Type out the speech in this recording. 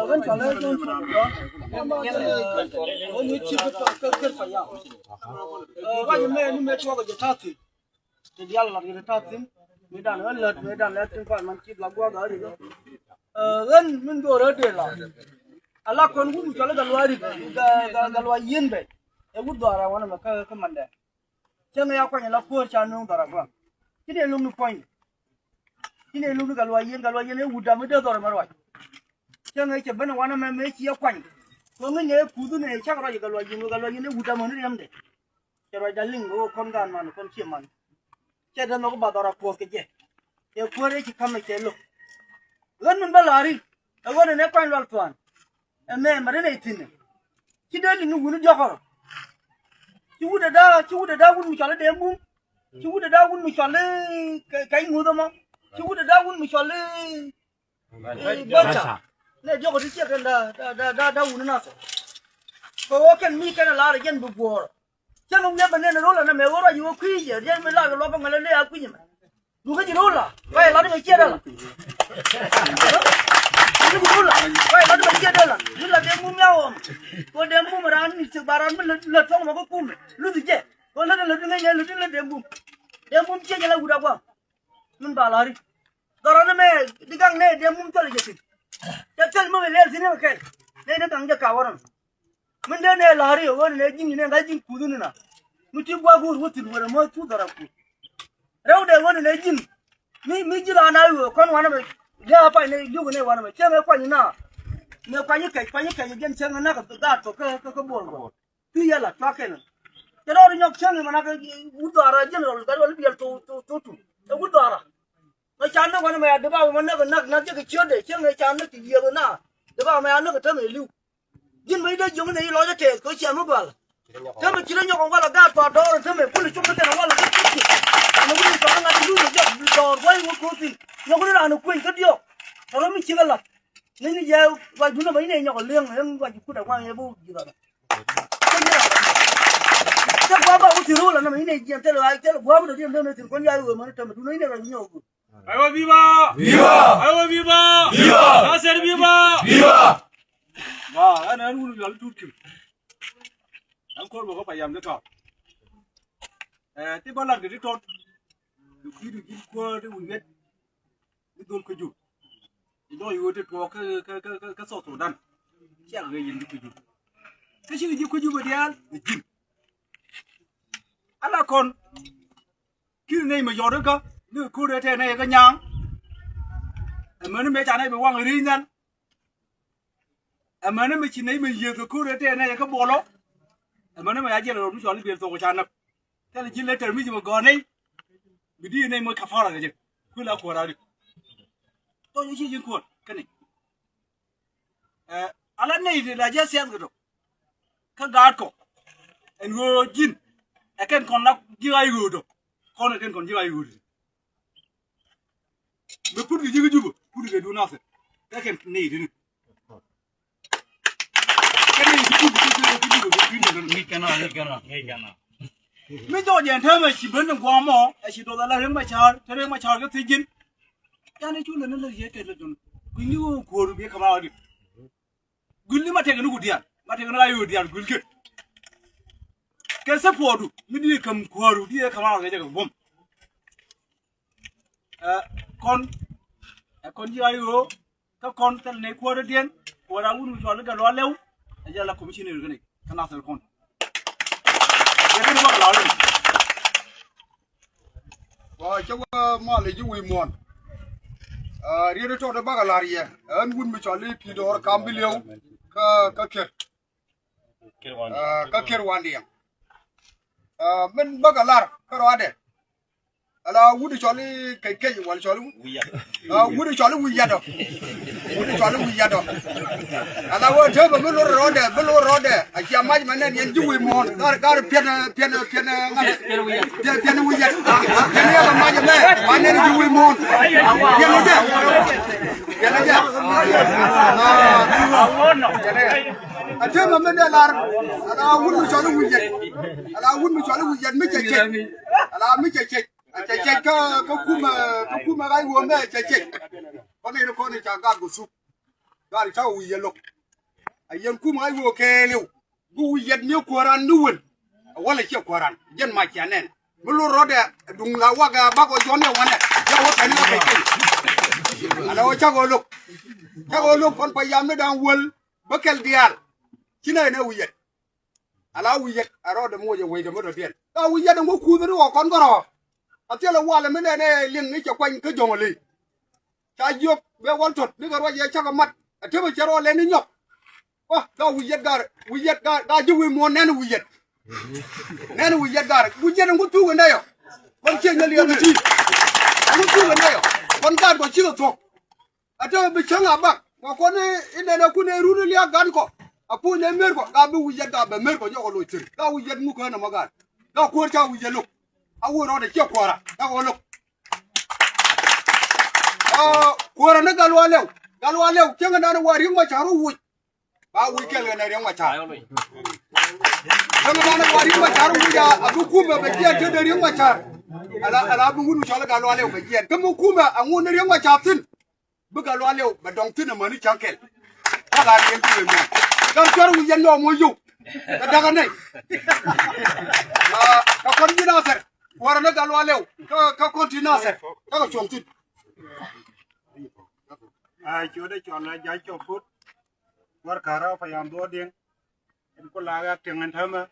vẫn trả lời luôn như chỉ cái phải ya cái gì mẹ cho cái thắt thì đi ăn là cái thắt mình đàn lợt trên phải mình chít là qua đó đi gần mình đồ rồi là Allah kon gu cho cái galwa yin be e gu do ara wana ka mande chen ya kwa la ko cha no dara kwa kide lu nu point kide lu nu galwa yin e wuda me do do marwa chen e che bana wana me chi ya kwa ko ngi ne ku du ne cha ra galwa yin e wuda mo ne yamde che ra daling go kon gan man kon chi man che da no ko ba dara ko ke je e ko re chi kam ke lo gan mun balari e wona ne kwa lal tuan eme marene itine kideli nu gunu jokoro ciwude da wun mi chale dembu ciwude da wun mi chale kay ngudo mo ciwude da wun mi chale bacha ne joko ti cheke da wun na so ko ken mi ken la gen bu bor chelo ne bane na rola na me wora yu kwi je me la lo ba ngale le akwi je du ga ji rola kai la de che da la Wai lalu macam ada lah, lu lah demo miawam, kau demo merani sebaran pun lu tong mau kum, lu tu je, kau lalu dengan lu demo je jalan udah gua, mun balari, dorang ni digang ni demo tu lagi sih, jadi mau lelaki sini macam, ni datang je kawaran, mun dia ni lari, orang ni jing ni ngaji kudu ni na, mesti gua tu dua mau tu dorang ku, rau deh orang ni jing, mi jiran ayu, kau mana ya apa ini juga ni warna macam apa ni na, ni apa ni kayak gen ceng na kat tu ke bol, tu ya lah pakai. Jadi orang yang ceng mana ke udara je lah, kalau biar tu, udara. Macam mana warna macam apa mana nak je kecil deh, ceng macam mana dia na, apa mana ke tempat liu. Jin macam dia jangan ni loja teh, kau siapa bal. Tempat kira yang orang bal kat tu ada orang tempat pun cuma kita orang bal kecil. Mungkin orang nak dulu je, dor boy ngukuti. Yang mana anu kuin kerja, kalau mesti kalau ni jauh, wajib nak ini yang liang, yang wajib kuda wang ibu juga. Jadi bapa usiru lah, nama ini yang terlalu, bapa tu dia nanti kau jauh mana tempat tu ini orang nyok. Ayo viva, ayo viva, nasir viva. Wah, anak anu jual tujuh. Angkor bawa payam dekat. Tiba lagi di tot, di kau di unit. Idul keju, itu itu tu ke soto dan, siapa yang di keju? Kasih di keju berial, jin. Anak kon, kiri ni macam apa? Ni kuda teh ni kenyang. Mana macam ni berwang ringan. Mana macam ni macam kuda teh ni ke bolok. Mana macam aja orang soal biar tu macam apa? Kalau jin leter macam gani, bidi ni macam kafar aja. Kuda kuara ni. Tôi những chuyện cuốn cái này, anh này thì là giá xe rồi, các gái cổ, anh vừa chín, anh còn nắp dưới ai vừa rồi, con anh còn dưới ai vừa rồi, mới phút cái gì cái đu nào thế, cái này thì, cái này thì cái nào, mấy chỗ nhà thơ mà chỉ bên đường qua mỏ, chỉ đồ là hướng mà chờ cái thứ chín. Yang ni cuma nela je ke lejon. Guli ko rubi kamar adi. Guli mate ke nugu dian. Mate ke nelayu dian guli ke. Ke sepodu. Midi kam ko dia kamar ke jaga bom. Kon dia ayo. Ka kon tel ne ko dian. Ko ra unu so ga lo lew. Aja la commissioner ke ni. Kana sel kon. Ya ni ba la le. Wa chawa ma le ju wi mon. Riêng cho nó bác là gì? Anh muốn mình chọn đi thì đó cam biliêu, các kêu quan điểm. Mình bác là cái đó đấy. Là muốn đi chọn đi cái quan chọn luôn. Muốn đi chọn luôn quy đó. Muốn đi chọn luôn quy đó. Là vừa chơi mà mình lôi rồi đấy. Anh chị mai mà nên chú quy mòn, cái phiền quy đó. Phiền này là mai mà nên chú quy mòn. Phiền này chứ. Phiền này chứ. Chơi mà mình là muốn đi chọn luôn quy đó. Là muốn đi chọn luôn quy đó mới chạy. Là mới chạy. Chạy cái cú mà cái uống này chạy con ni cha ga gu su ga cha wi ye lok ayen ku mai wo ke lew gu yet ni ko ran nuwen wala ci ko ran jen ma ci anen mu lu rode dung la waga ba ko jone wane ya wo tani ko ke ala wo cha go lok kon pa yam ne dan wol bakel dial ci ne ne wi yet ala wi yet arode mo je we de mo do bien da wi yet ngo ku do kon goro atela wala me ne ling ni ci kwan ke jongoli cha yok be won tot ni go ye cha ko mat atebe chero le ni nyok wa da wi yet ga ju wi mo nen wi yet gar wi yet ngo tu ne yo kon che ne li ga ti ngo tu ne yo kon ga ko chi ko to atebe be changa ba ko ne ine ne ku ne ru ni ya gan ko apu ne mer ko ga be wi yet ga be mer ko yo ko lo tir da wi yet mu ko na magan da ko cha wi yet lo awu ro de che kwara da ko lo kwara ne galwa lew kenga na wari ma charu wu ba wi kenga na ri ma charu kenga na wari ma charu wu ya abu kuma be je te de ri ma charu ala bu wunu chala galwa lew be je kuma kuma angu ne ri ma chatin bu galwa lew ba dong tin ma ni chankel ala ri ti me dan charu wu ya no mo yu ka daga nei ka kon dina ser kwara ne galwa lew ka kontina ser ka chom tin ai chỗ đấy chọn là giá cho phút war khara phải làm đua điên em có lá tiếng anh thơm á